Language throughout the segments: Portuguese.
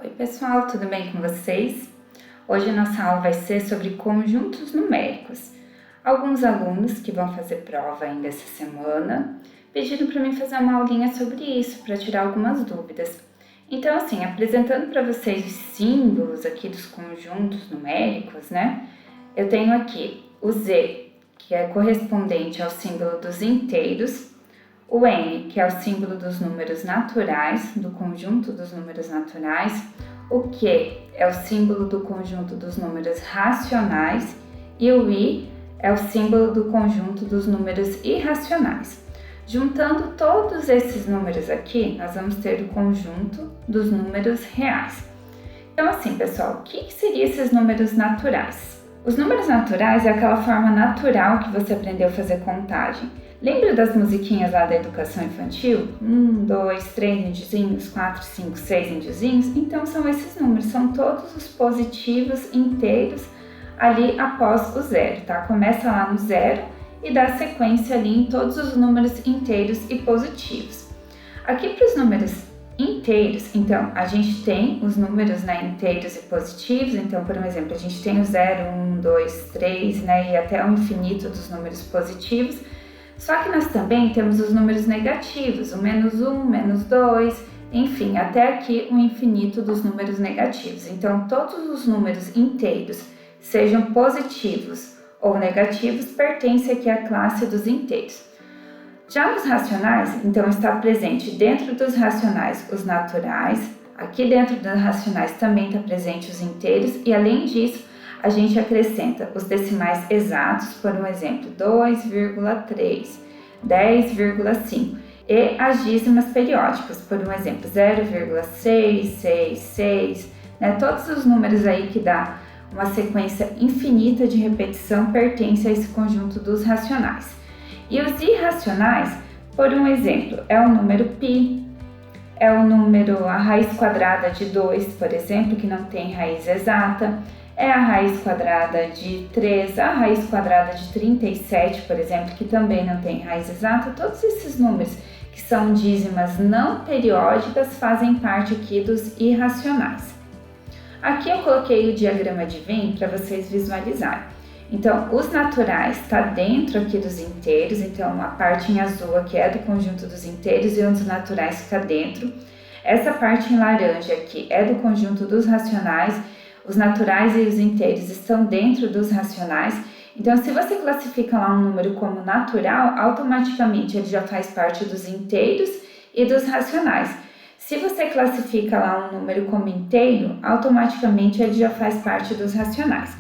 Oi pessoal, tudo bem com vocês? Hoje a nossa aula vai ser sobre conjuntos numéricos. Alguns alunos que vão fazer prova ainda essa semana pediram para mim fazer uma aulinha sobre isso, para tirar algumas dúvidas. Então assim, apresentando para vocês os símbolos aqui dos conjuntos numéricos, né? Eu tenho aqui o Z, que é correspondente ao símbolo dos inteiros, o N, que é o símbolo dos números naturais, do conjunto dos números naturais, o Q é o símbolo do conjunto dos números racionais e o I é o símbolo do conjunto dos números irracionais. Juntando todos esses números aqui, nós vamos ter o conjunto dos números reais. Então assim, pessoal, o que seriam esses números naturais? Os números naturais é aquela forma natural que você aprendeu a fazer contagem. Lembra das musiquinhas lá da educação infantil? 1, 2, 3 indiozinhos, 4, 5, 6 indiozinhos? Então são esses números, são todos os positivos inteiros ali após o zero, tá? Começa lá no zero e dá sequência ali em todos os números inteiros e positivos. Aqui para os números inteiros, então a gente tem os números, né, inteiros e positivos. Então, por exemplo, a gente tem o 0, 1, 2, 3, né, e até o infinito dos números positivos. Só que nós também temos os números negativos, o -1, -2, enfim, até aqui o infinito dos números negativos. Então, todos os números inteiros, sejam positivos ou negativos, pertencem aqui à classe dos inteiros. Já nos racionais, então, está presente dentro dos racionais os naturais, aqui dentro dos racionais também está presente os inteiros e, além disso, a gente acrescenta os decimais exatos, por um exemplo, 2,3, 10,5 e as dízimas periódicas, por um exemplo, 0,666, né? Todos os números aí que dá uma sequência infinita de repetição pertencem a esse conjunto dos racionais. E os irracionais, por um exemplo, é o número π, é o número, a raiz quadrada de 2, por exemplo, que não tem raiz exata, é a raiz quadrada de 3, a raiz quadrada de 37, por exemplo, que também não tem raiz exata. Todos esses números que são dízimas não periódicas fazem parte aqui dos irracionais. Aqui eu coloquei o diagrama de Venn para vocês visualizarem. Então, os naturais está dentro aqui dos inteiros, então a parte em azul aqui é do conjunto dos inteiros e os naturais fica dentro. Essa parte em laranja aqui é do conjunto dos racionais. Os naturais e os inteiros estão dentro dos racionais. Então, se você classifica lá um número como natural, automaticamente ele já faz parte dos inteiros e dos racionais. Se você classifica lá um número como inteiro, automaticamente ele já faz parte dos racionais.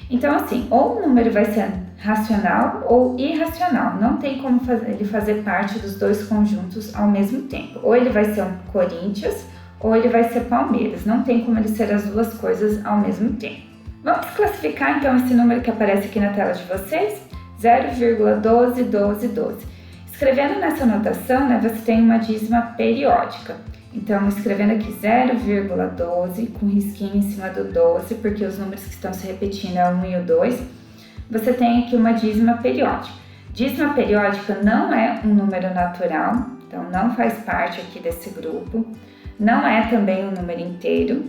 Então, assim, ou o número vai ser racional ou irracional. Não tem como ele fazer parte dos dois conjuntos ao mesmo tempo. Ou ele vai ser um Corinthians, ou ele vai ser Palmeiras. Não tem como ele ser as duas coisas ao mesmo tempo. Vamos classificar então esse número que aparece aqui na tela de vocês? 0,121212. Escrevendo nessa notação, né, você tem uma dízima periódica. Então, escrevendo aqui 0,12 com risquinho em cima do 12, porque os números que estão se repetindo é o 1 e o 2, você tem aqui uma dízima periódica. Dízima periódica não é um número natural, então não faz parte aqui desse grupo. Não é também um número inteiro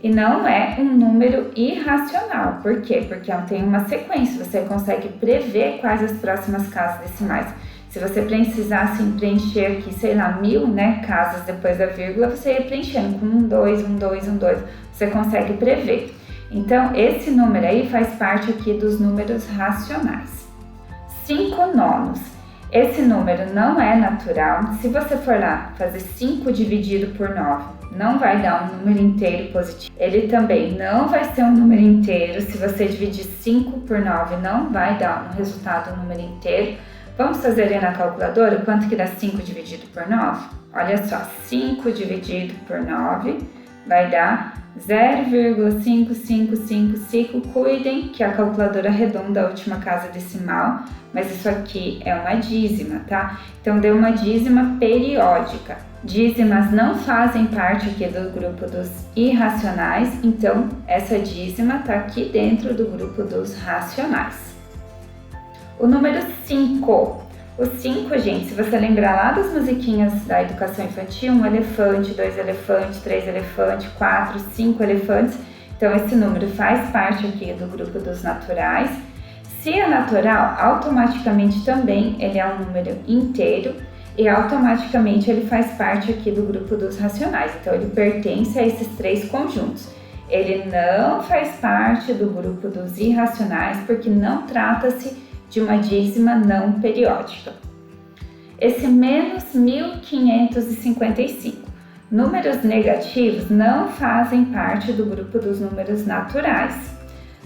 e não é um número irracional. Por quê? Porque tem uma sequência, você consegue prever quais as próximas casas decimais. Se você precisasse preencher aqui, sei lá, 1000, né, casas depois da vírgula, você ia preenchendo com 1, 2, 1, 2, 1, 2. Você consegue prever. Então, esse número aí faz parte aqui dos números racionais. 5 nonos. Esse número não é natural. Se você for lá fazer 5 dividido por 9, não vai dar um número inteiro positivo. Ele também não vai ser um número inteiro. Se você dividir 5 por 9, não vai dar um resultado, um número inteiro. Vamos fazer ali na calculadora quanto que dá 5 dividido por 9? Olha só, 5 dividido por 9 vai dar 0,5555. Cuidem que a calculadora arredonda a última casa decimal, mas isso aqui é uma dízima, tá? Então, deu uma dízima periódica. Dízimas não fazem parte aqui do grupo dos irracionais, então essa dízima está aqui dentro do grupo dos racionais. O número 5. O 5, gente, se você lembrar lá das musiquinhas da educação infantil, 1 elefante, 2 elefantes, 3 elefantes, 4, 5 elefantes. Então, esse número faz parte aqui do grupo dos naturais. Se é natural, automaticamente também ele é um número inteiro e automaticamente ele faz parte aqui do grupo dos racionais. Então, ele pertence a esses 3 conjuntos. Ele não faz parte do grupo dos irracionais porque não trata-se de uma dízima não periódica. Esse menos 1555. Números negativos não fazem parte do grupo dos números naturais.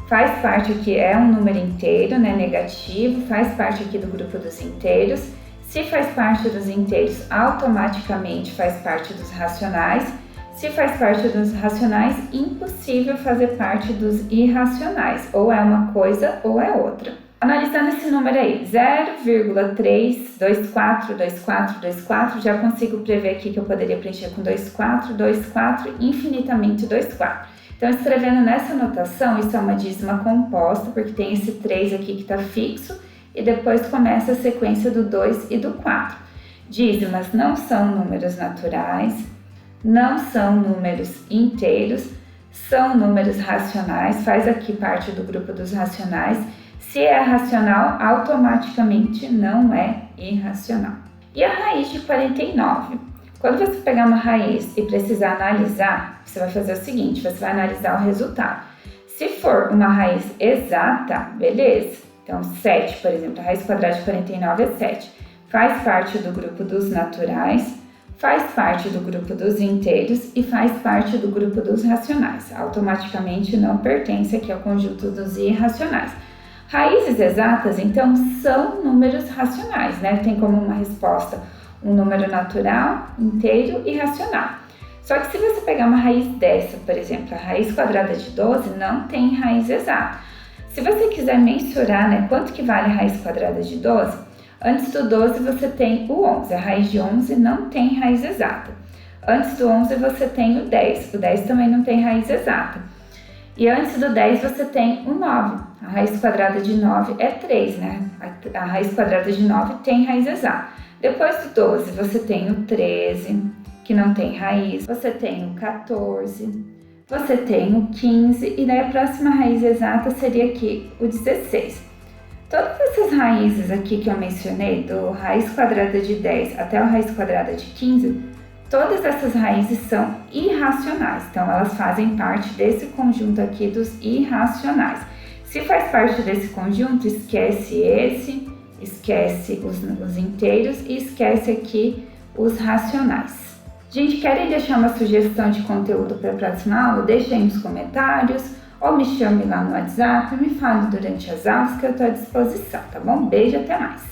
Faz parte aqui, é um número inteiro, né, negativo, faz parte aqui do grupo dos inteiros. Se faz parte dos inteiros, automaticamente faz parte dos racionais. Se faz parte dos racionais, impossível fazer parte dos irracionais. Ou é uma coisa ou é outra. Analisando esse número aí, 0,3242424, já consigo prever aqui que eu poderia preencher com 24, 24, infinitamente 24. Então, escrevendo nessa notação, isso é uma dízima composta, porque tem esse 3 aqui que está fixo, e depois começa a sequência do 2 e do 4. Dízimas não são números naturais, não são números inteiros, são números racionais, faz aqui parte do grupo dos racionais. Se é racional, automaticamente não é irracional. E a raiz de 49? Quando você pegar uma raiz e precisar analisar, você vai fazer o seguinte, você vai analisar o resultado. Se for uma raiz exata, beleza. Então, 7, por exemplo, a raiz quadrada de 49 é 7. Faz parte do grupo dos naturais, faz parte do grupo dos inteiros e faz parte do grupo dos racionais. Automaticamente não pertence aqui ao conjunto dos irracionais. Raízes exatas, então, são números racionais, né? Tem como uma resposta um número natural, inteiro e racional. Só que se você pegar uma raiz dessa, por exemplo, a raiz quadrada de 12 não tem raiz exata. Se você quiser mensurar, né, quanto que vale a raiz quadrada de 12, antes do 12 você tem o 11, a raiz de 11 não tem raiz exata. Antes do 11 você tem o 10 também não tem raiz exata. E antes do 10 você tem o 9, a raiz quadrada de 9 é 3, né? A raiz quadrada de 9 tem raiz exata. Depois do 12 você tem o 13, que não tem raiz, você tem o 14, você tem o 15 e daí a próxima raiz exata seria aqui o 16. Todas essas raízes aqui que eu mencionei, do raiz quadrada de 10 até a raiz quadrada de 15, todas essas raízes são irracionais, então elas fazem parte desse conjunto aqui dos irracionais. Se faz parte desse conjunto, esquece esse, esquece os inteiros e esquece aqui os racionais. Gente, querem deixar uma sugestão de conteúdo para a próxima aula? Deixe aí nos comentários ou me chame lá no WhatsApp e me fale durante as aulas que eu estou à disposição, tá bom? Beijo, até mais!